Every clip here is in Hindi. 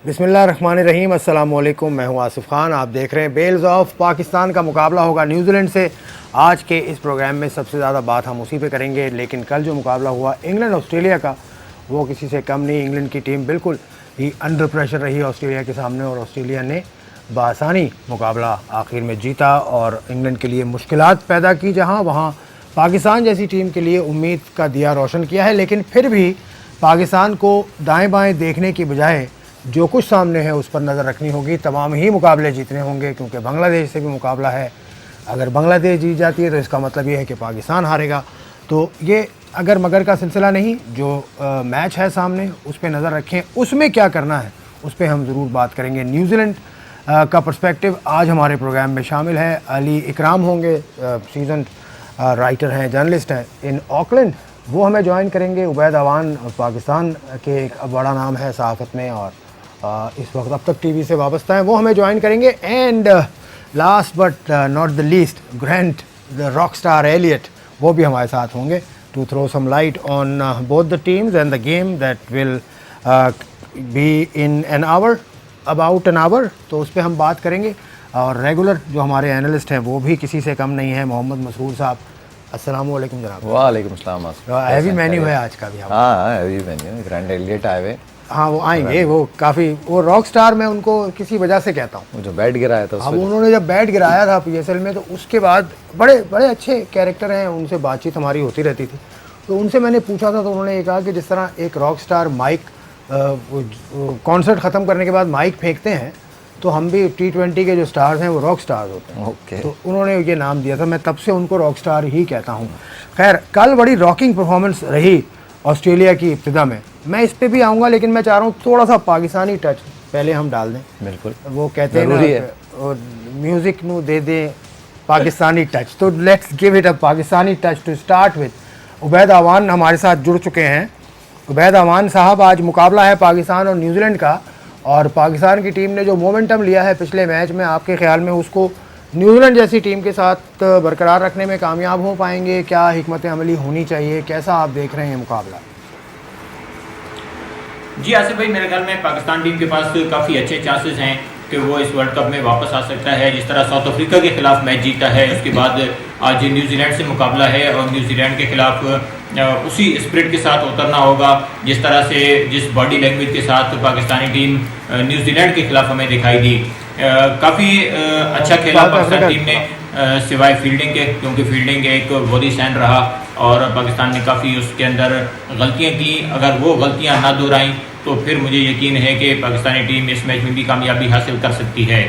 बिस्मिल्लाहिर्रहमानिर्रहीम, अस्सलाम वालेकुम। मैं हूं आसिफ खान। आप देख रहे हैं बेल्स ऑफ पाकिस्तान का मुकाबला होगा न्यूजीलैंड से। आज के इस प्रोग्राम में सबसे ज़्यादा बात हम उसी पे करेंगे, लेकिन कल जो मुकाबला हुआ इंग्लैंड ऑस्ट्रेलिया का, वो किसी से कम नहीं। इंग्लैंड की टीम बिल्कुल ही अंडर प्रेशर रही ऑस्ट्रेलिया के सामने और ऑस्ट्रेलिया ने बआसानी मुकाबला आखिर में जीता और इंग्लैंड के लिए मुश्किलात पैदा की, जहाँ वहाँ पाकिस्तान जैसी टीम के लिए उम्मीद का दिया रोशन किया है। लेकिन फिर भी पाकिस्तान को दाएँ बाएँ देखने की बजाय जो कुछ सामने है उस पर नज़र रखनी होगी। तमाम ही मुकाबले जीतने होंगे, क्योंकि बांग्लादेश से भी मुकाबला है। अगर बांग्लादेश जीत जाती है तो इसका मतलब ये है कि पाकिस्तान हारेगा। तो ये अगर मगर का सिलसिला नहीं, जो मैच है सामने उस पर नज़र रखें। उसमें क्या करना है उस पर हम ज़रूर बात करेंगे। न्यूजीलैंड का पर्सपेक्टिव आज हमारे प्रोग्राम में शामिल है। अली इकराम होंगे, सीजन राइटर हैं, जर्नलिस्ट हैं इन ऑकलैंड, वो हमें ज्वाइन करेंगे। उबैद अवान पाकिस्तान के एक बड़ा नाम है सहाफ़त में और इस वक्त अब तक टीवी से वाबस्ता है, वो हमें ज्वाइन करेंगे। And last but not the least, Grant the rock star Elliot, वो भी हमारे साथ होंगे to throw some light on both the teams and the game that will be in an hour, about an hour. तो उस पर हम बात करेंगे। और रेगुलर जो हमारे एनालिस्ट हैं वो भी किसी से कम नहीं है, मोहम्मद मसरूर साहब। अस्सलाम वालेकुम जनाब। वालेकुम सलाम। हैवी मेन्यू है आज का भी। हाँ, हैवी मेन्यू। ग्रैंड एलियट आए हुए। हाँ, वो आएंगे। वो काफ़ी, वो रॉक स्टार मैं उनको किसी वजह से कहता हूँ। वो जो बैट गिराया था, अब उन्होंने जब बैट गिराया था पीएसएल में, तो उसके बाद बड़े बड़े अच्छे कैरेक्टर हैं, उनसे बातचीत हमारी होती रहती थी। तो उनसे मैंने पूछा था तो उन्होंने ये कहा कि जिस तरह एक रॉक स्टार माइक कॉन्सर्ट ख़त्म करने के बाद माइक फेंकते हैं, तो हम भी T20 के जो स्टार्स हैं वो रॉक स्टार्स होते हैं। ओके। तो उन्होंने ये नाम दिया था, मैं तब से उनको रॉक स्टार ही कहता हूँ। खैर, कल बड़ी रॉकिंग परफॉर्मेंस रही ऑस्ट्रेलिया की इब्तिदा में। मैं इस पे भी आऊँगा, लेकिन मैं चाह रहा हूँ थोड़ा सा पाकिस्तानी टच पहले हम डाल दें। बिल्कुल, वो कहते हैं ना, म्यूज़िक नू दे दें पाकिस्तानी टच, तो let's give it a Pakistani touch to start with. Ubaid Awan हमारे साथ जुड़ चुके हैं। उबैद अवान साहब, आज मुकाबला है पाकिस्तान और न्यूजीलैंड का, और पाकिस्तान की टीम ने जो मोमेंटम लिया है पिछले मैच में, आपके ख्याल में उसको न्यूजीलैंड जैसी टीम के साथ बरकरार रखने में कामयाब हो पाएंगे? क्या हिकमत अमली होनी चाहिए? कैसा आप देख रहे हैं मुकाबला? जी आसिफ भाई, मेरे ख्याल में पाकिस्तान टीम के पास काफ़ी अच्छे चांसेस हैं कि वो इस वर्ल्ड कप में वापस आ सकता है। जिस तरह साउथ अफ्रीका के खिलाफ मैच जीता है, उसके बाद आज न्यूजीलैंड से मुकाबला है और न्यूजीलैंड के खिलाफ उसी स्पिरिट के साथ उतरना होगा, जिस तरह से जिस बॉडी लैंग्वेज के साथ पाकिस्तानी टीम न्यूजीलैंड के खिलाफ हमें दिखाई दी। काफ़ी अच्छा खेला पाकिस्तान टीम ने, सिवाय फील्डिंग के, क्योंकि फील्डिंग एक वॉली स्टैंड रहा और पाकिस्तान ने काफ़ी उसके अंदर गलतियां की। अगर वो गलतियां ना दोहराई तो फिर मुझे यकीन है कि पाकिस्तानी टीम इस मैच में भी कामयाबी हासिल कर सकती है।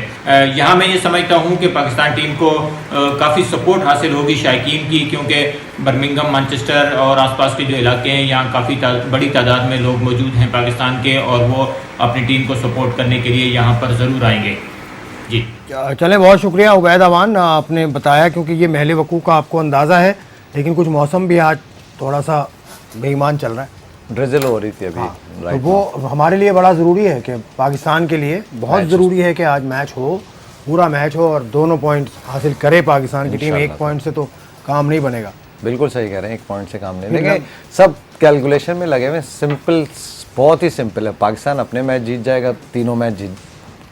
यहाँ मैं ये समझता हूँ कि पाकिस्तान टीम को काफ़ी सपोर्ट हासिल होगी शायकीन की, क्योंकि बर्मिंघम, मैनचेस्टर और आसपास के जो इलाके हैं, यहाँ काफ़ी बड़ी तादाद में लोग मौजूद हैं पाकिस्तान के, और वो अपनी टीम को सपोर्ट करने के लिए यहाँ पर ज़रूर आएंगे। जी चलें, बहुत शुक्रिया उबैद अवान, आपने बताया, क्योंकि ये महल वकूफ़ का आपको अंदाज़ा है। लेकिन कुछ मौसम भी आज थोड़ा सा बेईमान चल रहा है, ड्रिजल हो रही थी अभी। हाँ, तो वो हमारे लिए बड़ा ज़रूरी है कि पाकिस्तान के लिए बहुत ज़रूरी है कि आज मैच हो, पूरा मैच हो और दोनों पॉइंट्स हासिल करे पाकिस्तान की टीम। एक पॉइंट से तो काम नहीं बनेगा। बिल्कुल सही कह रहे हैं, एक पॉइंट से काम नहीं, लेकिन सब कैलकुलेशन में लगे हुए। सिंपल, बहुत ही सिंपल है। पाकिस्तान अपने मैच जीत जाएगा, तीनों मैच जीत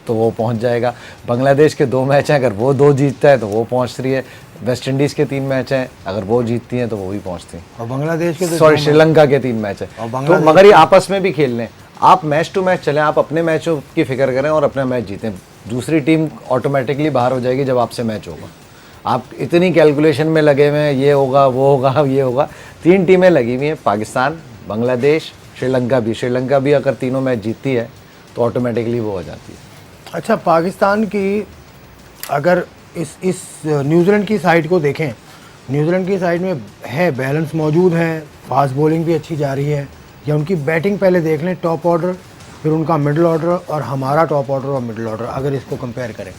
तो वो पहुंच जाएगा। बांग्लादेश के 2 मैच हैं, अगर वो 2 जीतता है तो वो पहुंच रही है। वेस्ट इंडीज़ के 3 मैच हैं, अगर वो जीतती हैं तो वो भी पहुंचती हैं। और बांग्लादेश के सॉरी, श्रीलंका के 3 मैच हैं, तो मगर ये आपस में भी खेल लें। आप मैच टू मैच चलें, आप अपने मैचों की फिक्र करें और अपना मैच जीतें। दूसरी टीम ऑटोमेटिकली बाहर हो जाएगी जब आपसे मैच होगा। आप इतनी कैलकुलेशन में लगे हुए हैं, ये होगा, वो होगा, ये होगा। 3 टीमें लगी हुई हैं, पाकिस्तान, बांग्लादेश, श्रीलंका भी। श्रीलंका भी अगर तीनों मैच जीतती है तो ऑटोमेटिकली वो हो जाती है। अच्छा, पाकिस्तान की अगर इस न्यूजीलैंड की साइड को देखें, न्यूजीलैंड की साइड में है बैलेंस मौजूद है, फास्ट बॉलिंग भी अच्छी जा रही है, या उनकी बैटिंग पहले देख लें, टॉप ऑर्डर, फिर उनका मिडिल ऑर्डर और हमारा टॉप ऑर्डर और मिडिल ऑर्डर, अगर इसको कंपेयर करें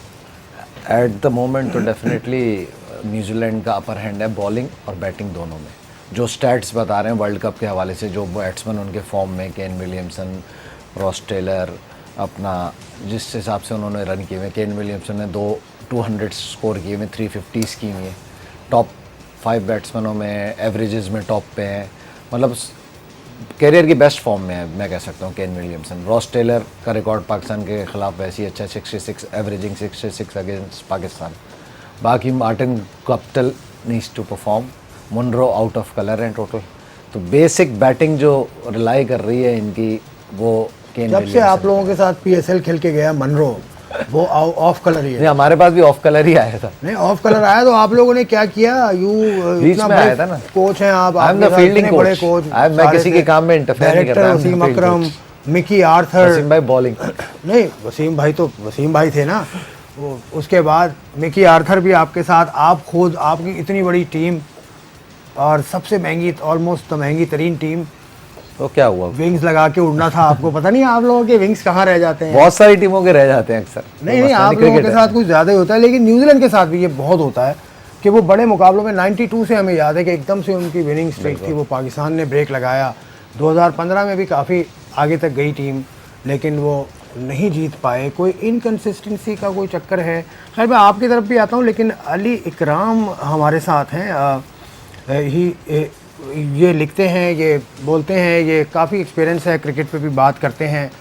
एट द मोमेंट तो डेफिनेटली न्यूजीलैंड का अपर हैंड है बॉलिंग और बैटिंग दोनों में। जो स्टैट्स बता रहे हैं वर्ल्ड कप के हवाले से, जो बैट्समैन उनके फॉर्म में, केन विलियमसन, रॉस टेलर, अपना जिस हिसाब से उन्होंने रन किए हुए, केन विलियमसन ने 200 स्कोर किए हुए, 350s की हुई हैं। टॉप 5 बैट्समैनों में एवरेजेस में टॉप पे हैं। मतलब कैरियर की बेस्ट फॉर्म में है, मैं कह सकता हूँ केन विलियमसन। रॉस टेलर का रिकॉर्ड पाकिस्तान के खिलाफ वैसे ही अच्छा, 66 एवरेजिंग 66 अगेंस्ट पाकिस्तान। बाकी Martin Guptill needs to perform, Munro out of colour है टोटल। तो बेसिक बैटिंग जो रिलाई कर रही है इनकी, वो केन जब से आप लोगों के साथ PSL खेल के गया मनरो, वो ऑफ कलर ही है। नहीं, हमारे पास भी ऑफ कलर ही आया था। नहीं, ऑफ कलर आया तो आप लोगों ने क्या किया? बीच में आया था ना, कोच हैं आप, I am the fielding coach. मैं किसी के काम में इंटरफेयर नहीं करता। वसीम अकरम, मिकी आर्थर, वसीम भाई बॉलिंग। नहीं, वसीम भाई तो वसीम भाई थे ना। उसके बाद मिकी आर्थर भी आपके साथ, आप खुद, आपकी इतनी बड़ी टीम और सबसे महंगी, ऑलमोस्ट महंगी तरीन टीम, तो क्या हुआ? विंग्स लगा के उड़ना था आपको। पता नहीं आप लोगों के विंग्स कहाँ रह जाते हैं। बहुत सारी टीमों के रह जाते हैं अक्सर। नहीं, आप लोगों के साथ कुछ ज़्यादा ही होता है, लेकिन न्यूजीलैंड के साथ भी ये बहुत होता है कि वो बड़े मुकाबलों में 92 से हमें याद है कि एकदम से उनकी विनिंग स्ट्रीक थी, वो पाकिस्तान ने ब्रेक लगाया। 2015 में भी काफ़ी आगे तक गई टीम, लेकिन वो नहीं जीत पाए। कोई इनकन्सिस्टेंसी का कोई चक्कर है? खैर, मैं आपकी तरफ भी आता हूँ, लेकिन अली इकराम हमारे साथ हैं। ये लिखते हैं, ये बोलते हैं, ये काफ़ी एक्सपीरियंस है, क्रिकेट पे भी बात करते हैं,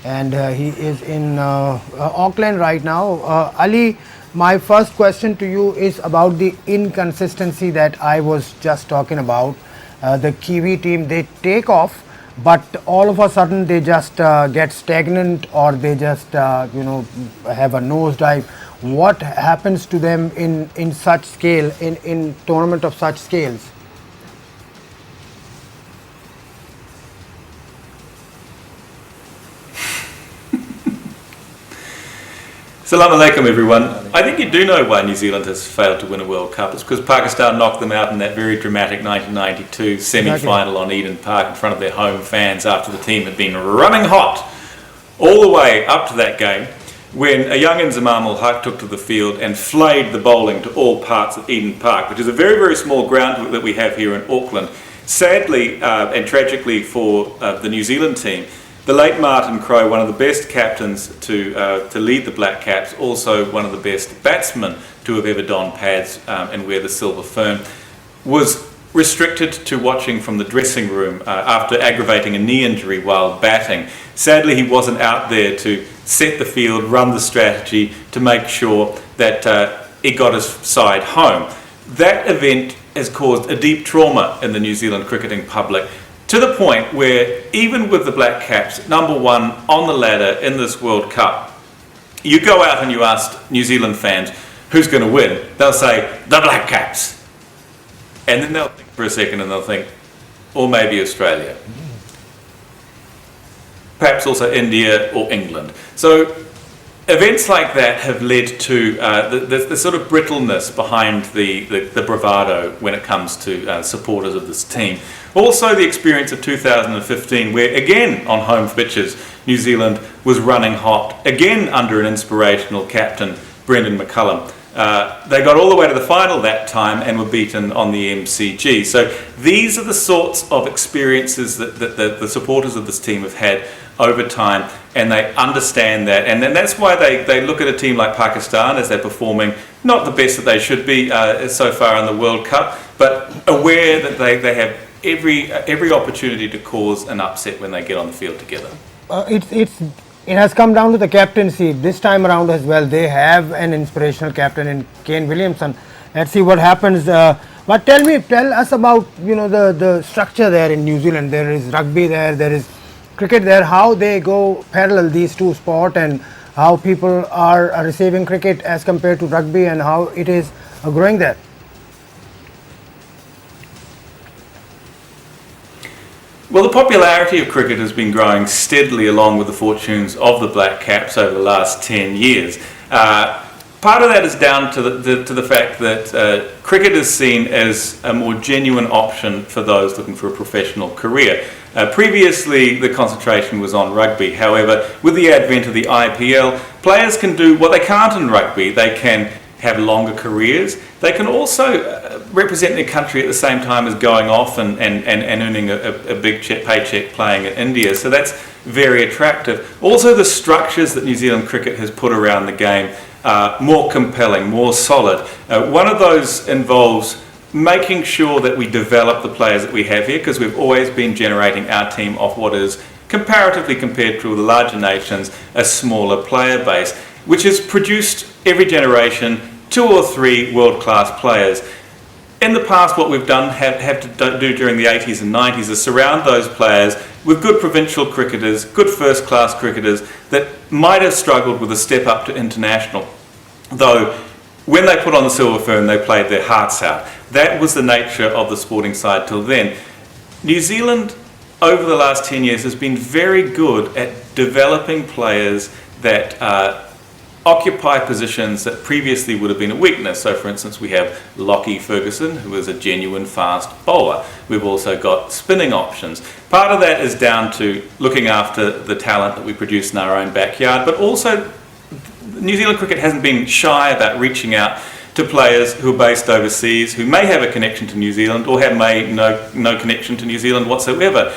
and he is in Auckland right now. Ali, my first question to you is about the inconsistency that I was just talking about. The Kiwi team, they take off, but all of a sudden they just get stagnant, or they just have a nosedive. What happens to them in such scale, in tournament of such scales? Assalamu alaikum everyone. I think you do know why New Zealand has failed to win a World Cup. It's because Pakistan knocked them out in that very dramatic 1992 semi-final on Eden Park in front of their home fans after the team had been running hot all the way up to that game, when a young Inzamam ul Haq took to the field and flayed the bowling to all parts of Eden Park, which is a very, very small ground that we have here in Auckland. Sadly and tragically for the New Zealand team, the late Martin Crowe, one of the best captains to lead the Black Caps, also one of the best batsmen to have ever donned pads and wear the silver fern, was restricted to watching from the dressing room after aggravating a knee injury while batting. Sadly, he wasn't out there to set the field, run the strategy to make sure that he got his side home. That event has caused a deep trauma in the New Zealand cricketing public, to the point where even with the Black Caps number one on the ladder in this World Cup, you go out and you ask New Zealand fans who's going to win, they'll say the Black Caps, and then they'll think for a second and they'll think, or maybe Australia, perhaps also India or England. So events like that have led to the sort of brittleness behind the bravado when it comes to supporters of this team. Also the experience of 2015, where again on home pitches New Zealand was running hot, again under an inspirational captain, Brendan McCullum. They got all the way to the final that time and were beaten on the MCG. So these are the sorts of experiences that the supporters of this team have had over time, and they understand that, and then that's why they look at a team like Pakistan as they're performing not the best that they should be so far in the World Cup, but aware that they have every opportunity to cause an upset when they get on the field together. It has come down to the captaincy this time around as well. They have an inspirational captain in Kane Williamson. Let's see what happens. But tell us about the structure there in New Zealand. There is rugby there is cricket there. How they go parallel, these two sports, and how people are receiving cricket as compared to rugby, and how it is growing there. Well, the popularity of cricket has been growing steadily along with the fortunes of the Black Caps over the last 10 years. Part of that is down to the fact that cricket is seen as a more genuine option for those looking for a professional career. Previously, the concentration was on rugby. However, with the advent of the IPL, players can do what they can't in rugby. They can have longer careers. They can also represent their country at the same time as going off and earning a big paycheck playing in India. So that's very attractive. Also, the structures that New Zealand cricket has put around the game are more compelling, more solid. One of those involves making sure that we develop the players that we have here, because we've always been generating our team off what is, comparatively compared to the larger nations, a smaller player base, which has produced every generation 2 or 3 world-class players. In the past, what we've done, have to do during the 80s and 90s, is surround those players with good provincial cricketers, good first-class cricketers that might have struggled with a step up to international. Though, when they put on the silver fern, they played their hearts out. That was the nature of the sporting side till then. New Zealand, over the last 10 years, has been very good at developing players that occupy positions that previously would have been a weakness. So, for instance, we have Lockie Ferguson, who is a genuine fast bowler. We've also got spinning options. Part of that is down to looking after the talent that we produce in our own backyard, but also New Zealand cricket hasn't been shy about reaching out to players who are based overseas, who may have a connection to New Zealand or have no connection to New Zealand whatsoever,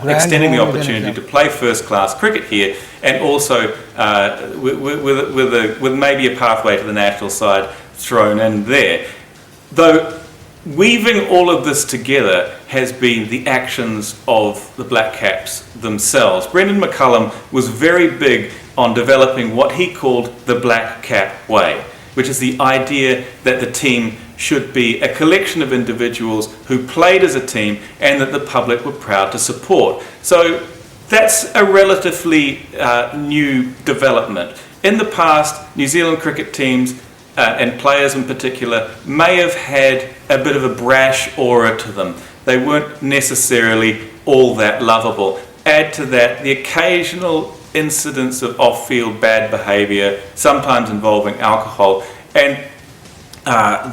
extending the opportunity to play first-class cricket here, and also with maybe a pathway to the national side thrown in there. Though weaving all of this together has been the actions of the Black Caps themselves. Brendan McCullum was very big on developing what he called the Black Cap way, which is the idea that the team should be a collection of individuals who played as a team and that the public were proud to support. So that's a relatively new development. In the past, New Zealand cricket teams and players in particular may have had a bit of a brash aura to them. They weren't necessarily all that lovable. Add to that the occasional incidents of off-field bad behaviour, sometimes involving alcohol, and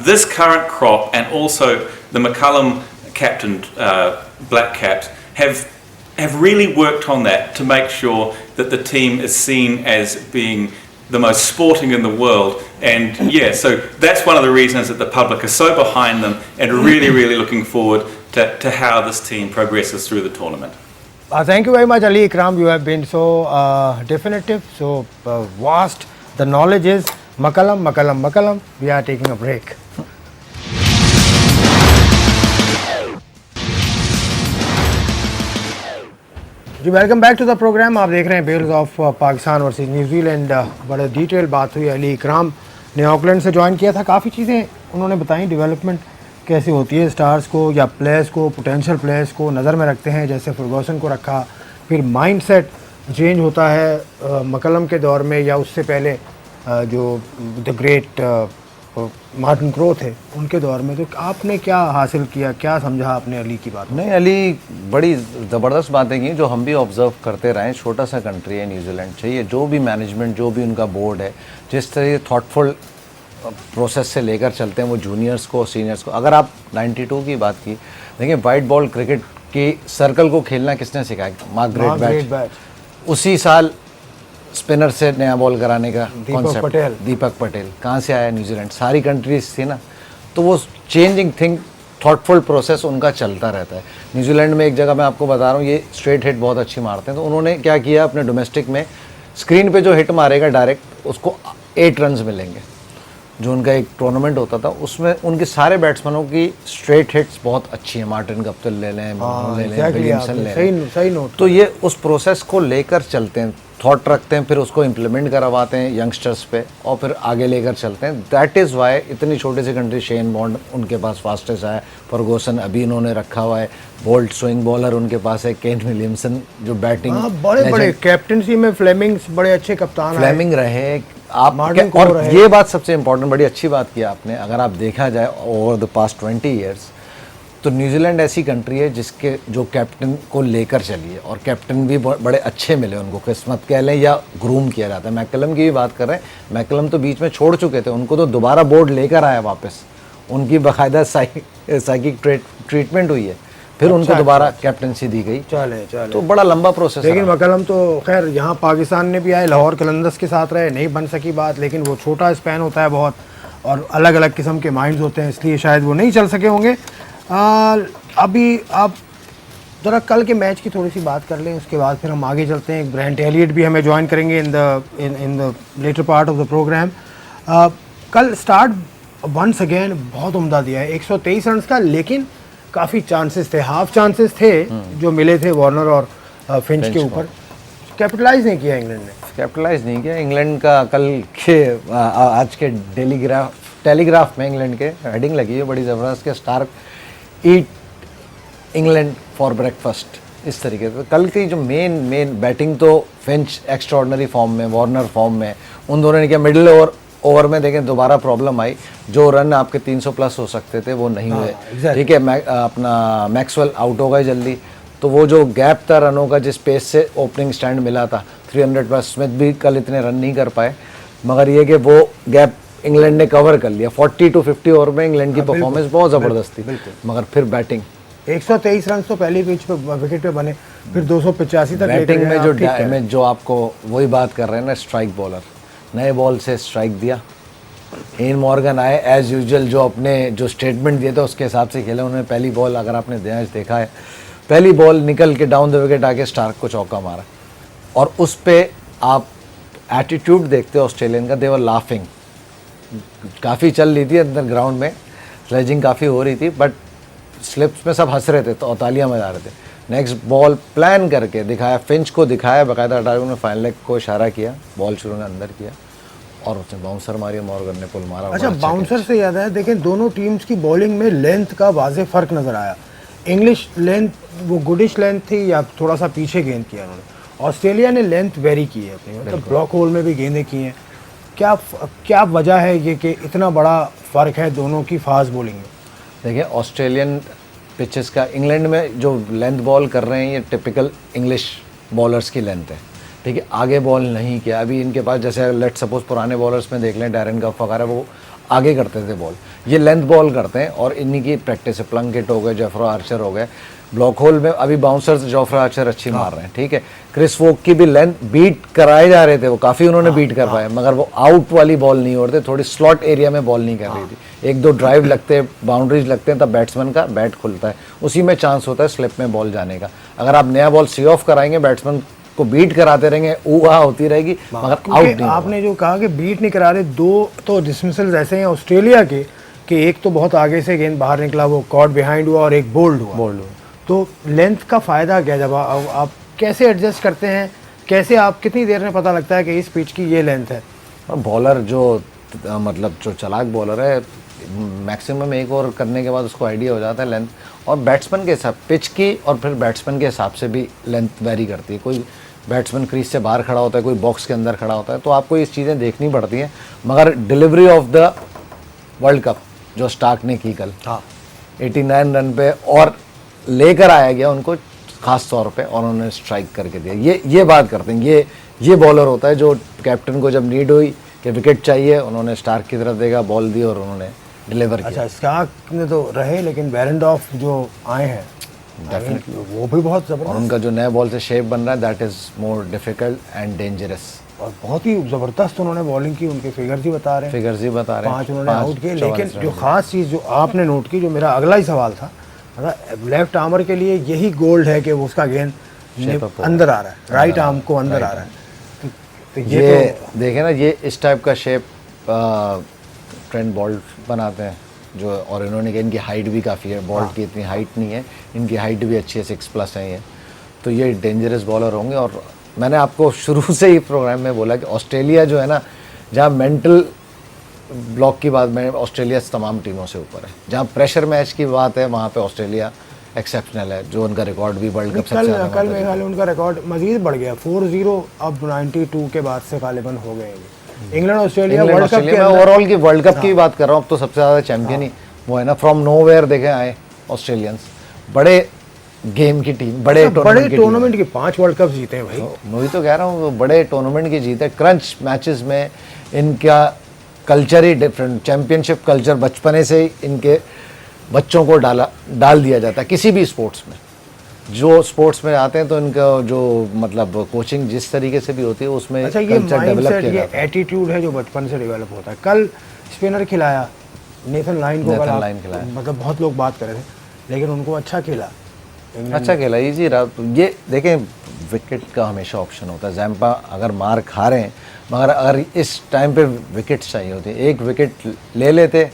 this current crop and also the McCullum captained Black Caps have really worked on that to make sure that the team is seen as being the most sporting in the world. And yeah, so that's one of the reasons that the public are so behind them and really, really looking forward to how this team progresses through the tournament. Thank you very much, Ali Ikram. You have been so definitive, so vast. The knowledge is McCullum. We are taking a break. जी welcome back to the program. आप देख रहे हैं bells of Pakistan versus New Zealand. बड़ा डिटेल बात हुई। अली इकराम ने ऑकलैंड से ज्वाइन किया था। काफ़ी चीज़ें उन्होंने बताई, डेवलपमेंट कैसे होती है, स्टार्स को या प्लेयर्स को, पोटेंशियल प्लेयर्स को नज़र में रखते हैं, जैसे फर्गूसन को रखा। फिर माइंडसेट चेंज होता है मकलम के दौर में या उससे पहले जो द ग्रेट मार्टिन क्रो थे उनके दौर में। तो आपने क्या हासिल किया, क्या समझा आपने अली की बात? नहीं, अली बड़ी ज़बरदस्त बातें की जो हम भी ऑब्ज़र्व करते रहे। छोटा सा कंट्री है न्यूजीलैंड, चाहिए जो भी मैनेजमेंट, जो भी उनका बोर्ड है, जिस तरह थॉटफुल प्रोसेस से लेकर चलते हैं वो जूनियर्स को, सीनियर्स को। अगर आप 92 की बात की, देखिए वाइट बॉल क्रिकेट की सर्कल को खेलना किसने सिखाया? Margaret batch. उसी साल स्पिनर से नया बॉल कराने का कॉन्सेप्ट दीपक पटेल कहाँ से आया? न्यूजीलैंड। सारी कंट्रीज थी ना, तो वो चेंजिंग थिंग, थॉटफुल प्रोसेस उनका चलता रहता है। न्यूजीलैंड में एक जगह मैं आपको बता रहा हूँ, ये स्ट्रेट हिट बहुत अच्छी मारते हैं, तो उन्होंने क्या किया अपने डोमेस्टिक में, स्क्रीन पे जो हिट मारेगा डायरेक्ट उसको 8 रन मिलेंगे। जो उनका एक टूर्नामेंट होता था उसमें उनके सारे बैट्समैनों की स्ट्रेट हिट्स बहुत अच्छी है। मार्टिन गप्टिल ले लें, विलियमसन ले लें, सही नोट। तो ये उस प्रोसेस को लेकर चलते हैं, थॉट रखते हैं, फिर उसको इम्प्लीमेंट करवाते हैं यंगस्टर्स पे और फिर आगे लेकर चलते हैं। दैट इज़ वाई इतनी छोटी सी कंट्री, शेन बॉन्ड उनके पास फास्टेस्ट है, फर्गूसन अभी इन्होंने रखा हुआ है, बोल्ट स्विंग बॉलर उनके पास है, केन विलियमसन जो बैटिंग, बड़े कैप्टनसी में फ्लेमिंग्स बड़े अच्छे कप्तान, फ्लेमिंग रहे आप। और ये बात सबसे इम्पोर्टेंट, बड़ी अच्छी बात की आपने। अगर आप देखा जाए ओवर द पास्ट 20 ईयर्स, तो न्यूजीलैंड ऐसी कंट्री है जिसके जो कैप्टन को लेकर चलिए, और कैप्टन भी बड़े अच्छे मिले उनको, किस्मत कह लें या ग्रूम किया जाता है। मैकलम की भी बात कर रहे हैं, मैकलम तो बीच में छोड़ चुके थे, उनको तो दोबारा बोर्ड लेकर आया वापस, उनकी बाकायदा साइकिक ट्रीटमेंट हुई है, फिर उनको दोबारा कैप्टनसी दी गई। चले तो बड़ा लंबा प्रोसेस। लेकिन मैकलम तो खैर यहाँ पाकिस्तान ने भी आए, लाहौर कलंदर्स के साथ रहे, नहीं बन सकी बात, लेकिन वो छोटा स्पैन होता है बहुत और अलग अलग किस्म के माइंड्स होते हैं, इसलिए शायद वो नहीं चल सके होंगे। अभी आप ज़रा कल के मैच की थोड़ी सी बात कर लें, उसके बाद फिर हम आगे चलते हैं। ब्रेंट एलियट भी हमें ज्वाइन करेंगे in the latter part of the program. कल स्टार्ट वंस अगेन बहुत उम्दा दिया है 123 रन का, लेकिन काफ़ी चांसेस थे, हाफ चांसेस थे जो मिले थे वार्नर और फिंच के ऊपर, कैपिटलाइज नहीं किया इंग्लैंड ने। कैपिटलाइज नहीं किया इंग्लैंड का। कल के आज के टेलीग्राफ में इंग्लैंड के हेडिंग लगी है बड़ी ज़बरदस्त के, Starc eat England for breakfast, इस तरीके से। कल की जो मेन बैटिंग तो फिंच एक्स्ट्रॉर्डनरी फॉर्म में, वार्नर फॉर्म में, उन दोनों ने किया। मिडिल ओवर में देखें दोबारा प्रॉब्लम आई, जो रन आपके 300 प्लस हो सकते थे वो नहीं हुए, ठीक है। अपना मैक्सवेल आउट हो गए जल्दी, तो वो जो गैप था रनों का, जिस पेस से ओपनिंग स्टैंड मिला था 300 प्लस, स्मिथ भी कल इतने रन नहीं कर पाए, मगर ये कि वो गैप इंग्लैंड ने कवर कर लिया। 40 to 50 ओवर में इंग्लैंड की परफॉर्मेंस बहुत ज़बरदस्त थी, मगर फिर बैटिंग 123 रन तो पहली पिच पे विकेट पे बने, फिर 285 तक बैटिंग में जो डैमेज, जो आपको वही बात कर रहे हैं ना, स्ट्राइक बॉलर नए बॉल से स्ट्राइक दिया। एन मॉर्गन आए एज यूजुअल, जो अपने जो स्टेटमेंट दिए थे उसके हिसाब से खेले उन्होंने। पहली बॉल अगर आपने ध्यान से देखा है, पहली बॉल निकल के डाउन द विकेट आके स्टार्क को चौका मारा, और उस पे आप एटीट्यूड देखते हो ऑस्ट्रेलियन का, दे वर लाफिंग। काफ़ी चल रही थी अंदर ग्राउंड में, स्लेजिंग काफ़ी हो रही थी, बट स्लिप्स में सब हंस रहे थे तो तालियां बजा रहे थे। नेक्स्ट बॉल प्लान करके दिखाया, फिंच को दिखाया बाकायदा, डार्विन ने फाइनल लेग को इशारा किया, बॉल शुरू में अंदर किया और उसने बाउंसर मारी, मॉर्गन ने पुल मारा। अच्छा, बाउंसर से याद है, देखें दोनों टीम्स की बॉलिंग में लेंथ का वाज़े फ़र्क नज़र आया। इंग्लिश लेंथ वो गुडिश लेंथ थी या थोड़ा सा पीछे गेंद किया उन्होंने, ऑस्ट्रेलिया ने लेंथ वेरी की है अपनी, मतलब ब्लॉक होल में भी गेंदें की हैं। क्या वजह है ये कि इतना बड़ा फ़र्क है दोनों की फास्ट बॉलिंग में? देखिए ऑस्ट्रेलियन पिचेस का, इंग्लैंड में जो लेंथ बॉल कर रहे हैं ये टिपिकल इंग्लिश बॉलर्स की लेंथ है, ठीक है। आगे बॉल नहीं किया अभी इनके पास, जैसे लेट सपोज पुराने बॉलर्स में देख लें, डैरन गफ वगैरह, वो आगे करते थे बॉल, ये लेंथ बॉल करते हैं और इन्हीं की प्रैक्टिस है। प्लंकेट हो गए, जेफ्रो आर्चर हो गए, ब्लॉक होल में अभी बाउंसर्स जेफ्रो आर्चर अच्छी मार रहे हैं, ठीक है। क्रिस वोक की भी लेंथ बीट कराए जा रहे थे, वो काफ़ी उन्होंने बीट कर पाए, मगर वो आउट वाली बॉल नहीं हो रहे थे, थोड़ी स्लॉट एरिया में बॉल नहीं कर रही थी। एक दो ड्राइव लगते हैं, बाउंड्रीज लगते हैं, तब बैट्समैन का बैट खुलता है, उसी में चांस होता है स्लिप में बॉल जाने का। अगर आप नया बॉल सी ऑफ कराएंगे, बैट्समैन को बीट कराते रहेंगे, ऊहा होती रहेगी, मगर आउट नहीं। आपने जो कहा कि बीट नहीं करा रहे, दो तो डिसमिसल्स ऐसे हैं ऑस्ट्रेलिया के कि एक तो बहुत आगे से गेंद बाहर निकला, वो कॉट बिहाइंड हुआ, और एक बोल्ड हुआ। तो लेंथ का फ़ायदा क्या, जब आप कैसे एडजस्ट करते हैं, कैसे आप कितनी देर में पता लगता है कि इस पिच की ये लेंथ है? बॉलर जो मतलब जो चालाक बॉलर है, मैक्सिमम एक ओवर करने के बाद उसको आइडिया हो जाता है लेंथ, और बैट्समैन के हिसाब पिच की और फिर बैट्समैन के हिसाब से भी लेंथ वेरी करती है। कोई बैट्समैन क्रीज से बाहर खड़ा होता है, कोई बॉक्स के अंदर खड़ा होता है, तो आपको ये चीज़ें देखनी पड़ती हैं। मगर delivery of the world cup जो स्टार्क ने की कल, 89 रन पे, और लेकर आया गया उनको खास तौर पे, और उन्होंने स्ट्राइक करके दिया। ये बात करते हैं, ये बॉलर होता है जो कैप्टन को जब नीड हुई कि विकेट चाहिए, उन्होंने स्टार्क की तरफ देखा, बॉल दी और उन्होंने डिलीवर किया। अच्छा, स्टार्क ने तो रहे, लेकिन बेरेंडॉफ जो आए हैं वो भी बहुत ज़बरदस्त, और उनका जो नए बॉल से शेप बन रहा है, that is more difficult and dangerous, और बहुत ही ज़बरदस्त उन्होंने बॉलिंग की। उनके फिगर्स ही बता रहे हैं, 5 उन्होंने आउट किए। लेकिन जो ख़ास चीज़ जो आपने नोट की, जो मेरा अगला ही सवाल था, लेफ्ट आर्मर के लिए यही गोल्ड है कि उसका गेंद अंदर आ रहा है, राइट आर्म को अंदर आ रहा है। तो ये तो देखें ना, ये इस टाइप का शेप ट्रेंट बोल्ट बनाते हैं जो, और इन्होंने कहा इनकी हाइट भी काफ़ी है, बोल्ट की इतनी हाइट नहीं है, इनकी हाइट भी अच्छी है, 6+ है ये, तो ये डेंजरस बॉलर होंगे। और मैंने आपको शुरू से ही प्रोग्राम में बोला कि ऑस्ट्रेलिया जो है ना, जहाँ मेंटल ब्लॉक की बात में ऑस्ट्रेलिया तमाम टीमों से ऊपर है, जहाँ प्रेशर मैच की बात है वहाँ पे ऑस्ट्रेलिया एक्सेप्शनल है, जो उनका रिकॉर्ड भी वर्ल्ड कप कल मेरे ख्याल में उनका रिकॉर्ड मजीद बढ़ गया, 4-0 अब 92 के बाद से गालिबन हो गए। इंग्लैंड ऑस्ट्रेलिया वर्ल्ड कप के ओवरऑल की वर्ल्ड कप की बात कर रहा हूँ, अब तो सबसे ज़्यादा चैंपियन ही वो है ना, फ्रॉम नोवेयर देखे आए ऑस्ट्रेलियंस, बड़े गेम की टीम, बड़े टूर्नामेंट की 5 वर्ल्ड कप जीते हैं भाई। मैं वही तो कह रहा हूँ, बड़े टूर्नामेंट की जीते, क्रंच मैचेस में इनका कल्चर ही डिफरेंट, चैंपियनशिप कल्चर बचपने से ही इनके बच्चों को डाल दिया जाता है किसी भी स्पोर्ट्स में। जो स्पोर्ट्स में आते हैं तो इनका जो मतलब कोचिंग जिस तरीके से भी होती है उसमें अच्छा, ये माइंडसेट, ये एटीट्यूड है जो बचपन से डेवलप होता है। कल स्पिनर खिलाया नेथन लाइन को, मतलब बहुत लोग बात कर रहे थे, लेकिन उनको अच्छा खेला, ईजी रहा। ये देखें, विकेट का हमेशा ऑप्शन होता है, जैम्पा अगर मार खा रहे हैं, मगर अगर इस टाइम पे विकेट्स चाहिए होती है, एक विकेट ले लेते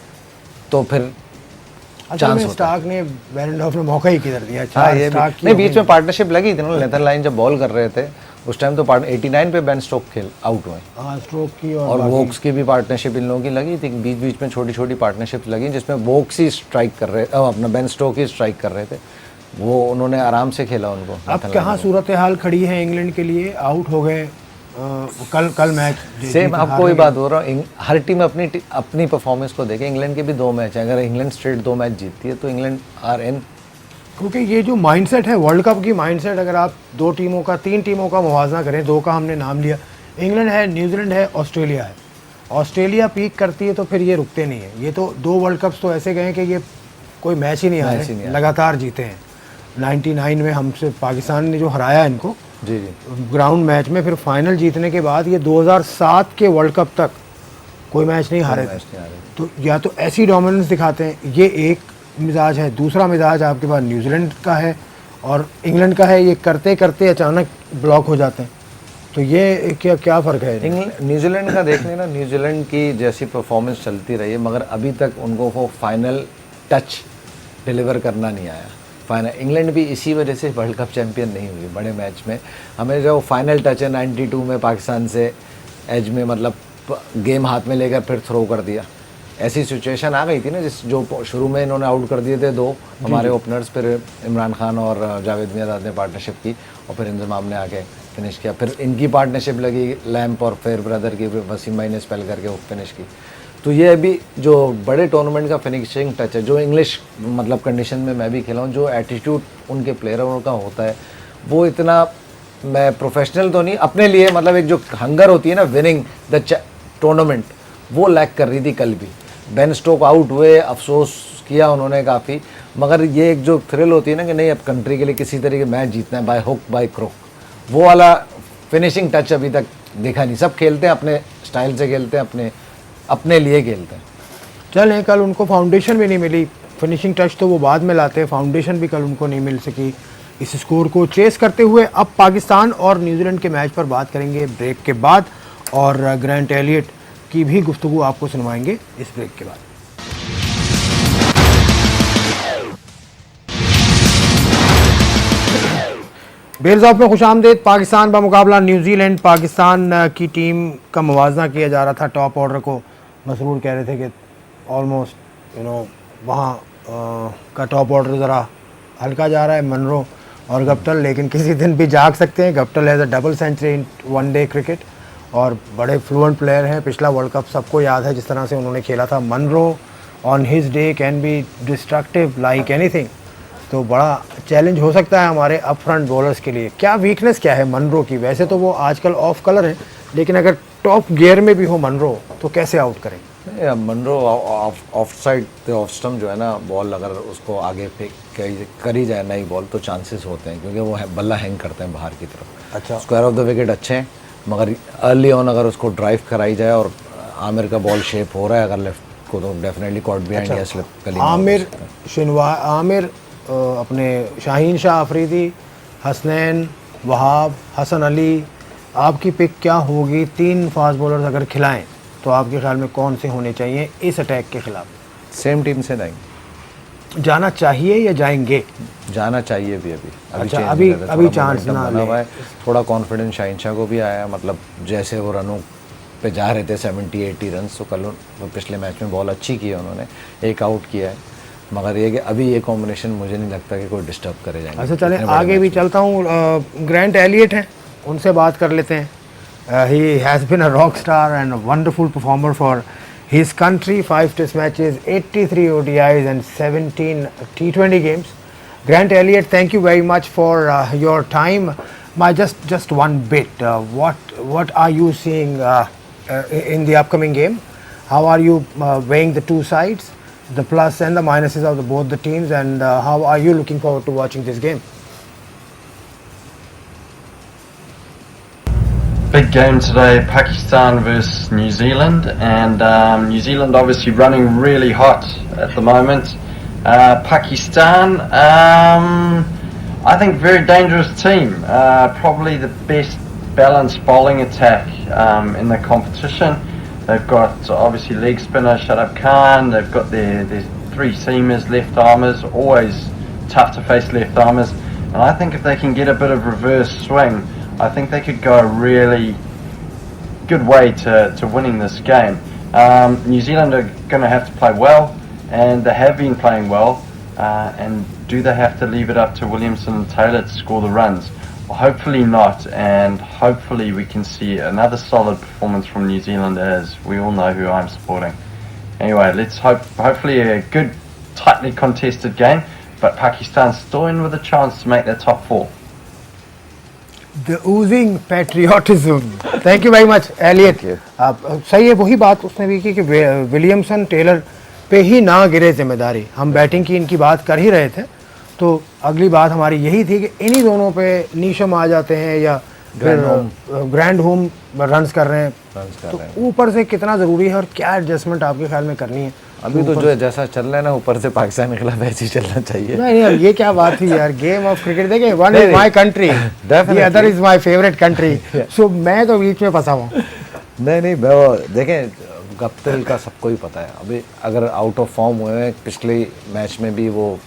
तो फिर असल चांस में होता स्टार्क ने वेरेंडॉफ ने मौका ही किधर दिया। हाँ चार ये स्टार्क की नहीं, हो बीच गई। में पार्टनरशिप लगी थी ना, लेथर लाइन जब बॉल कर रहे थे उस टाइम तो 89 पे बेन स्टोक खेल आउट हुए, हाँ स्ट्रोक की और बाकी- वोक्स की भी पार्टनरशिप इन लोगों की लगी थी, बीच बीच में छोटी छोटी पार्टनरशिप लगी जिसमें वोक्स ही स्ट्राइक कर रहे अपना बेन स्टोक ही स्ट्राइक कर रहे थे, वो उन्होंने आराम से खेला उनको। अब कहाँ सूरत हाल खड़ी है इंग्लैंड के लिए? आउट हो गए कल मैच सेम आपको वही बात हो रहा हूँ, हर टीम अपनी परफॉर्मेंस को देखे। इंग्लैंड के भी 2 मैच हैं, अगर इंग्लैंड स्ट्रेट 2 मैच जीतती है तो इंग्लैंड आर इन। क्योंकि ये जो माइंडसेट है वर्ल्ड कप की माइंडसेट, अगर आप 3 टीमों का मुवाजना करें, 2 का हमने नाम लिया, इंग्लैंड है, न्यूजीलैंड है, ऑस्ट्रेलिया है। ऑस्ट्रेलिया पीक करती है तो फिर ये रुकते नहीं है। ये तो 2 वर्ल्ड कप्स तो ऐसे गए कि ये कोई मैच ही नहीं आ रहे, लगातार जीते हैं। 99 में हमसे पाकिस्तान ने जो हराया इनको जी जी ग्राउंड मैच में, फिर फाइनल जीतने के बाद ये 2007 के वर्ल्ड कप तक कोई मैच नहीं हारे थे। तो या तो ऐसी डोमिनेंस दिखाते हैं, ये एक मिजाज है। दूसरा मिजाज आपके पास न्यूजीलैंड का है और इंग्लैंड का है, ये करते करते अचानक ब्लॉक हो जाते हैं। तो ये क्या फ़र्क है? न्यूजीलैंड का देख लेना, न्यूजीलैंड की जैसी परफॉर्मेंस चलती रही है मगर अभी तक उनको वो फाइनल टच डिलीवर करना नहीं आया। फाइनल इंग्लैंड भी इसी वजह से वर्ल्ड कप चैंपियन नहीं हुई बड़े मैच में। हमें जो फाइनल टच है 92 में पाकिस्तान से एज में, मतलब गेम हाथ में लेकर फिर थ्रो कर दिया, ऐसी सिचुएशन आ गई थी ना, जिस जो शुरू में इन्होंने आउट कर दिए थे 2 हमारे ओपनर्स, फिर इमरान खान और जावेद मियाँदाद ने पार्टनरशिप की और फिर इंजमाम ने आके फिनिश किया। फिर इनकी पार्टनरशिप लगी लैम्प और फेयर ब्रदर की, वसीम भाई ने स्पेल करके वो फिनिश की। तो ये अभी जो बड़े टूर्नामेंट का फिनिशिंग टच है, जो इंग्लिश मतलब कंडीशन में मैं भी खेला हूँ, जो एटीट्यूड उनके प्लेयरों का होता है वो इतना, मैं प्रोफेशनल तो नहीं, अपने लिए मतलब एक जो हंगर होती है ना विनिंग द टूर्नामेंट, वो लैक कर रही थी कल भी। बेन स्टोक आउट हुए, अफसोस किया उन्होंने काफ़ी, मगर ये एक जो थ्रिल होती है ना कि नहीं अब कंट्री के लिए किसी तरीके मैच जीतना है, बाय हुक बाय क्रोक, वो वाला फिनिशिंग टच अभी तक देखा नहीं। सब खेलते हैं अपने स्टाइल से, खेलते हैं अपने लिए खेलते हैं। चलें, कल उनको फाउंडेशन भी नहीं मिली, फिनिशिंग टच तो वो बाद में लाते हैं, फाउंडेशन भी कल उनको नहीं मिल सकी। इस स्कोर को चेस करते हुए अब पाकिस्तान और न्यूजीलैंड के मैच पर बात करेंगे ब्रेक के बाद, और ग्रांट एलियट की भी गुफ्तगू आपको सुनवाएंगे इस ब्रेक के बाद। बेल्स ऑफ में खुशामदीद। पाकिस्तान का मुकाबला न्यूजीलैंड। पाकिस्तान की टीम का मुवाजना किया जा रहा था टॉप ऑर्डर को। मसरूर कह रहे थे कि ऑलमोस्ट वहाँ का टॉप ऑर्डर ज़रा हल्का जा रहा है, मनरो और गप्टल, लेकिन किसी दिन भी जाग सकते हैं। Guptill has a double century in 1 day cricket और बड़े फ्लुएंट प्लेयर हैं। पिछला वर्ल्ड कप सबको याद है जिस तरह से उन्होंने खेला था। Munro on his day can be destructive like anything. तो बड़ा चैलेंज हो सकता है हमारे अप फ्रंट बॉलर्स के लिए। क्या वीकनेस क्या है मनरो की? वैसे तो वो आजकल ऑफ कलर है, लेकिन अगर टॉप गियर में भी हो मनरो तो कैसे आउट करें? Munro off side off stump जो है ना, बॉल अगर उसको आगे करी जाए नई बॉल तो चांसेस होते हैं, क्योंकि वो बल्ला हैंग करते हैं बाहर की तरफ। अच्छा, स्क्वायर ऑफ द विकेट अच्छे हैं, मगर अर्ली ऑन अगर उसको ड्राइव कराई जाए और आमिर का बॉल शेप हो रहा है अगर लेफ्ट को, तो डेफिनेटली कॉट बिहाइंड या स्लिप कलिंग। आमिर अपने शाहीन शाह अफरीदी, हसनैन, वहाब, हसन अली, आपकी पिक क्या होगी? 3 फास्ट बॉलर्स अगर खिलाएं तो आपके ख्याल में कौन से होने चाहिए इस अटैक के खिलाफ? सेम टीम से जाएंगे। जाना चाहिए या जाएंगे? जाना चाहिए भी अभी। अच्छा, change अभी नहीं कर रहे, अभी थोड़ा चांस momentum ना बना ले। हुआ है, थोड़ा कॉन्फिडेंस शाहीन शाह को भी आया, मतलब जैसे वो रनों पे जा रहे थे 70-80 रन, तो कल पिछले मैच में बॉल अच्छी की है उन्होंने, एक आउट किया है, मगर ये कि अभी ये कॉम्बिनेशन मुझे नहीं लगता कि कोई डिस्टर्ब करे जाएंगे। अच्छा, चलें आगे भी चलता हूँ। ग्रांट एलियट हैं, उनसे बात कर लेते हैं। He has been a rock star and wonderful performer for his country. 5 test matches, 83 ODIs and 17 T20 games. Grant Elliott, thank you very much for your time. Just one bit. What are you seeing in the upcoming game? How are you weighing the two sides, the plus and the minuses of both the teams, and how are you looking forward to watching this game? Big game today, Pakistan versus New Zealand, and New Zealand obviously running really hot at the moment. Pakistan, I think very dangerous team, probably the best balanced bowling attack in the competition. They've got obviously leg spinner Shadab Khan. They've got their three seamers, left armers, always tough to face left armers. And I think if they can get a bit of reverse swing, I think they could go a really good way to winning this game. New Zealand are going to have to play well, and they have been playing well. And do they have to leave it up to Williamson and Taylor to score the runs? Well, hopefully not, and hopefully we can see another solid performance from New Zealand, as we all know who I'm supporting. Anyway, let's hopefully a good, tightly contested game, but Pakistan's still in with a chance to make their top four. The oozing patriotism. Thank you very much, Elliot. सही है, वही बात उसने भी की कि विलियमसन टेलर पे ही ना गिरे जिम्मेदारी। हम बैटिंग की इनकी बात कर ही रहे थे, तो अगली बात हमारी यही थी कि इन्हीं दोनों पे नीशम आ जाते हैं या फिर ग्रैंड होम रन्स कर रहे हैं, तो ऊपर से कितना ज़रूरी है और क्या एडजस्टमेंट आपके ख्याल में करनी है? अभी तो जो जैसा चल रहा है ना, ऊपर से पाकिस्तान के खिलाफ ऐसे ही चलना चाहिए। नहीं, ये क्या बात थी यार, गेम ऑफ क्रिकेट देखें, one is my country, the other is my favourite country, so मैं तो बीच में फंसा हूँ। नहीं वो देखें, गप्तिल का सबको ही पता है, अभी अगर आउट ऑफ फॉर्म हुए हैं, पिछले मैच में भी वो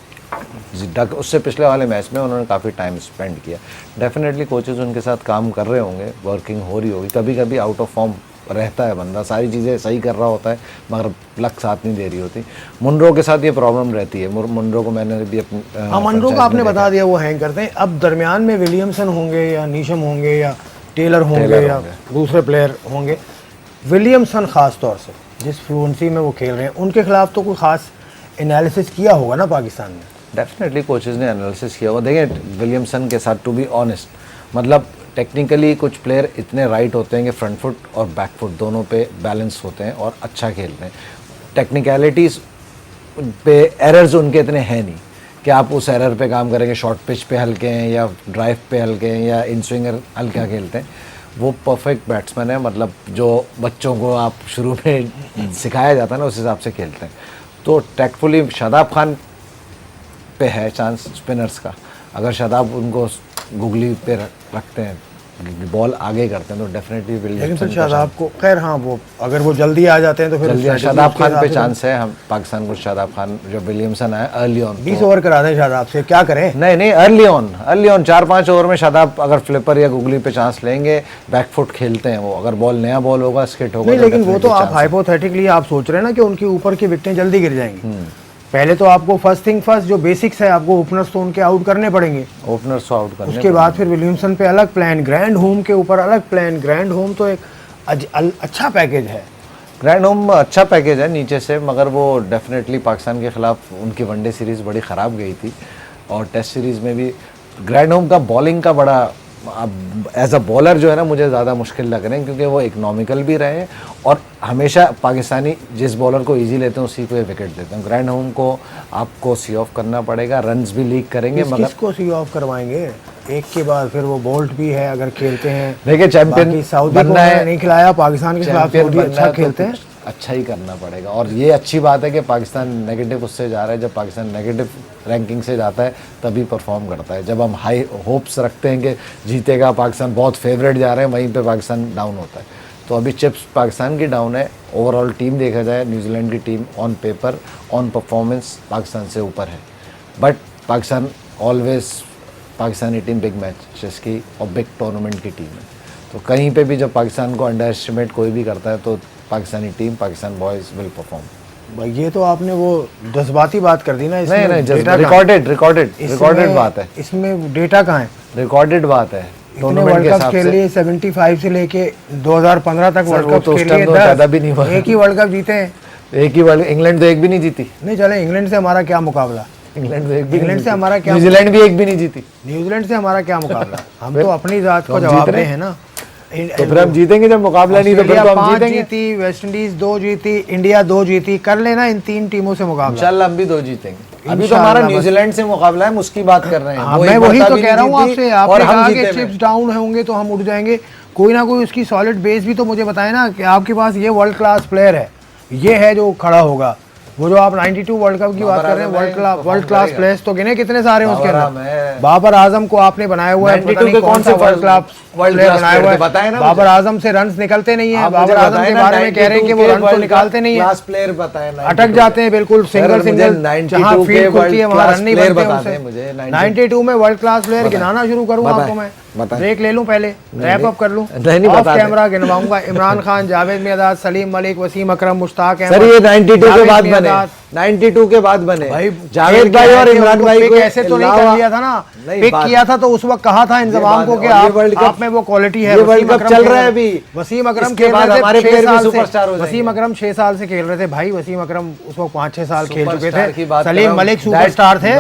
उससे पिछले वाले मैच में उन्होंने काफ़ी टाइम स्पेंड किया। डेफिनेटली कोचेज उनके साथ काम कर रहे होंगे, वर्किंग हो रही होगी, कभी कभी आउट ऑफ फॉर्म रहता है बंदा, सारी चीज़ें सही कर रहा होता है मगर लक साथ नहीं दे रही होती। मुनरो के साथ ये प्रॉब्लम रहती है, मुनरो को मैंने भी अपनी मुनरो को आपने बता दिया वो हैंग करते हैं। अब दरमियान में विलियमसन होंगे या नीशम होंगे या टेलर होंगे या दूसरे प्लेयर होंगे, विलियमसन ख़ास तौर से जिस फ्लुएंसी में वो खेल रहे हैं, उनके खिलाफ तो कोई ख़ास एनालिसिस किया होगा ना पाकिस्तान ने? डेफिनेटली कोचेज़ ने एनालिसिस किया होगा। देखें विलियमसन के साथ, टू बी ऑनेस्ट, मतलब टेक्निकली कुछ प्लेयर इतने राइट होते हैं कि फ्रंट फुट और बैक फुट दोनों पे बैलेंस होते हैं और अच्छा खेलते हैं। टेक्निकलिटीज़ पे एरर्स उनके इतने हैं नहीं कि आप उस एरर पे काम करेंगे। शॉर्ट पिच पे हल्के हैं या ड्राइव पे हल्के हैं या इन स्विंगर हल्का खेलते हैं। वो परफेक्ट बैट्समैन है, मतलब जो बच्चों को आप शुरू में सिखाया जाता है ना, उस हिसाब से खेलते हैं। तो टैक्टफुली शादाब खान पे है चांस स्पिनर्स का, अगर शादाब उनको गुगली पे रखते हैं, बॉल आगे करते हैं, तो डेफिनेटली लेकिन फिर शादाब को, खैर हाँ, वो अगर वो जल्दी आ जाते हैं तो फिर शादाब खान पे चांस है। हम पाकिस्तान को शादाब खान, जो विलियमसन आया अर्ली ऑन, 20 ओवर करा दें शादाब से, क्या करें? नहीं अर्ली ऑन 4-5 ओवर में शादाब अगर फ्लिपर या गुगली पे चांस लेंगे, बैक फुट खेलते हैं वो, अगर बॉल नया बॉल होगा, स्किट होगा। नहीं, लेकिन वो तो आप हाइपोथेटिकली आप सोच रहे हैं ना कि उनके ऊपर की विकेटें जल्दी गिर जाएंगी। पहले तो आपको फर्स्ट थिंग फर्स्ट, जो बेसिक्स है, आपको ओपनर्स तो उनके आउट करने पड़ेंगे, ओपनर्स तो आउट करने, उसके बाद फिर विलियमसन पे अलग प्लान, ग्रैंड होम के ऊपर अलग प्लान। ग्रैंड होम तो एक अच्छा पैकेज है, ग्रैंड होम अच्छा पैकेज है नीचे से, मगर वो डेफिनेटली पाकिस्तान के खिलाफ उनकी वनडे सीरीज़ बड़ी ख़राब गई थी और टेस्ट सीरीज़ में भी ग्रैंड होम का बॉलिंग का बड़ा, अब एज अ बॉलर जो है ना, मुझे ज़्यादा मुश्किल लग रहे हैं, क्योंकि वो इकोनॉमिकल भी रहे हैं और हमेशा पाकिस्तानी जिस बॉलर को इजी लेते हैं उसी को विकेट देते हैं। ग्रैंड होम को आपको सी ऑफ करना पड़ेगा, रन्स भी लीक करेंगे, मगर किसको सी ऑफ करवाएंगे एक के बाद? फिर वो बोल्ट भी है, अगर खेलते हैं, देखिए चैंपियन सऊदी को नहीं खिलाया, पाकिस्तान के खिलाफ सऊदी अच्छा खेलते हैं, अच्छा ही करना पड़ेगा। और ये अच्छी बात है कि पाकिस्तान नेगेटिव उससे जा रहा है, जब पाकिस्तान नेगेटिव रैंकिंग से जाता है तभी परफॉर्म करता है। जब हम हाई होप्स रखते हैं कि जीतेगा पाकिस्तान, बहुत फेवरेट जा रहे हैं, वहीं पे पाकिस्तान डाउन होता है। तो अभी चिप्स पाकिस्तान की डाउन है। ओवरऑल टीम देखा जाए, न्यूजीलैंड की team on paper, on performance Pakistan से ऊपर है, but Pakistan always, Pakistani team big matches की और बिग टूर्नामेंट की टीम है। तो कहीं पे भी जब पाकिस्तान को अंडर एस्टिमेट कोई भी करता है, तो Pakistani team, Pakistan boys will perform. ये तो आपने वो जज्बाती बात कर दी ना, नहीं रिकॉर्डेड बात है, इसमें डेटा कहाँ है? रिकॉर्डेड बात है। वर्ल्ड कप खेल लिए 75 से लेके 2015 तक वर्ल्ड कप तो खेल लिए, ज़्यादा भी नहीं हुआ, एक ही वर्ल्ड कप जीते हैं, एक ही वर्ल्ड, इंग्लैंड तो एक भी नहीं जीती। नहीं चले, इंग्लैंड से हमारा क्या मुकाबला, इंग्लैंड से हमारा क्या, न्यूजीलैंड भी एक भी नहीं जीती, न्यूजीलैंड से हमारा क्या मुकाबला? हम तो अपनी जात को जवाब रहे हैं ना। तो फिर हम जीतेंगे जब मुकाबला नहीं, तो फिर तो हम जीतेंगे। जीती, वेस्ट इंडीज 2 जीती, इंडिया 2 जीती, कर लेना इन 3 टीमों से मुकाबला, इंशाल्लाह हम भी 2 जीतेंगे। अभी तो हमारा न्यूजीलैंड से मुकाबला है, हम उसकी बात कर रहे हैं। मैं वही तो कह रहा हूँ आपसे, आपने कहा कि चिप्स डाउन होंगे तो हम उठ जाएंगे, कोई ना कोई उसकी सॉलिड बेस भी तो मुझे बताए ना कि आपके पास ये वर्ल्ड क्लास प्लेयर है, ये है जो खड़ा होगा। वो जो आप 92 वर्ल्ड कप की बात कर रहे हैं, वर्ल्ड क्लास प्लेयर्स तो गिने कितने सारे हैं उसके अंदर। बाबर आजम को आपने बनाया हुआ है, पता नहीं कौन सा वर्ल्ड क्लास प्लेयर बनाया हुआ है। बाबर आजम से रन निकलते नहीं है, बाबर आजम के बारे में कह रहे हैं कि वो रन तो निकालते नहीं है, प्लेयर बताए, अटक जाते हैं बिल्कुल, सिंगल जहाँ फील्ड खुलती है वहाँ रन नहीं बनते उनसे। 92 में वर्ल्ड क्लास प्लेयर गिनाना शुरू करूँ आपको मैं, ब्रेक ले लूं पहले, रैप अप कर लूं, ऑफ कैमरा गिनवाऊंगा। इमरान खान, जावेद मियादाद, सलीम मलिक, वसीम अकरम, मुश्ताक अहमद। सर ये 92 के बाद बने, 92 के बाद बने भाई। जावेद भाई और इमरान भाई को ऐसे तो नहीं कर लिया था ना, पिक किया था तो उस वक्त कहा था इंतजाम को कि आप में वो क्वालिटी है। वर्ल्ड कप चल रहा है अभी, वसीम अकरम के बाद हमारे प्लेयर भी सुपरस्टार हो जाएंगे। वसीम अकरम 6 साल से खेल रहे थे भाई, वसीम अकरम उस वक्त 5-6 साल खेल चुके थे। सलीम मलिक सुपरस्टार थे,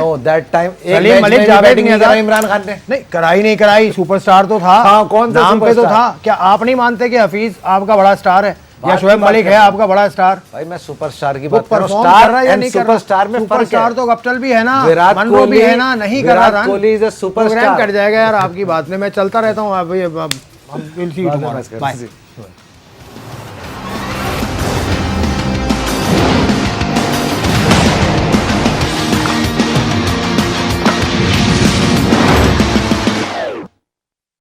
सलीम मलिक, जावेद मियादाद, इमरान खान ने नहीं कराई, नहीं कराई, सुपरस्टार तो था। हाँ, कौन सा नाम पे तो था। क्या आप नहीं मानते कि हफीज आपका बड़ा स्टार है या शोएब मलिक है आपका बड़ा स्टार? भाई मैं सुपरस्टार की बात कर रहा हूं, स्टार एंड सुपरस्टार में फर्क है। सुपरस्टार तो गप्टल भी है ना, विराट मनरो भी है ना, नहीं कर रहा Virat Kohli is a superstar. Program cut जाएगा यार आपकी बात में, मैं चलता रहता हूँ। आप ये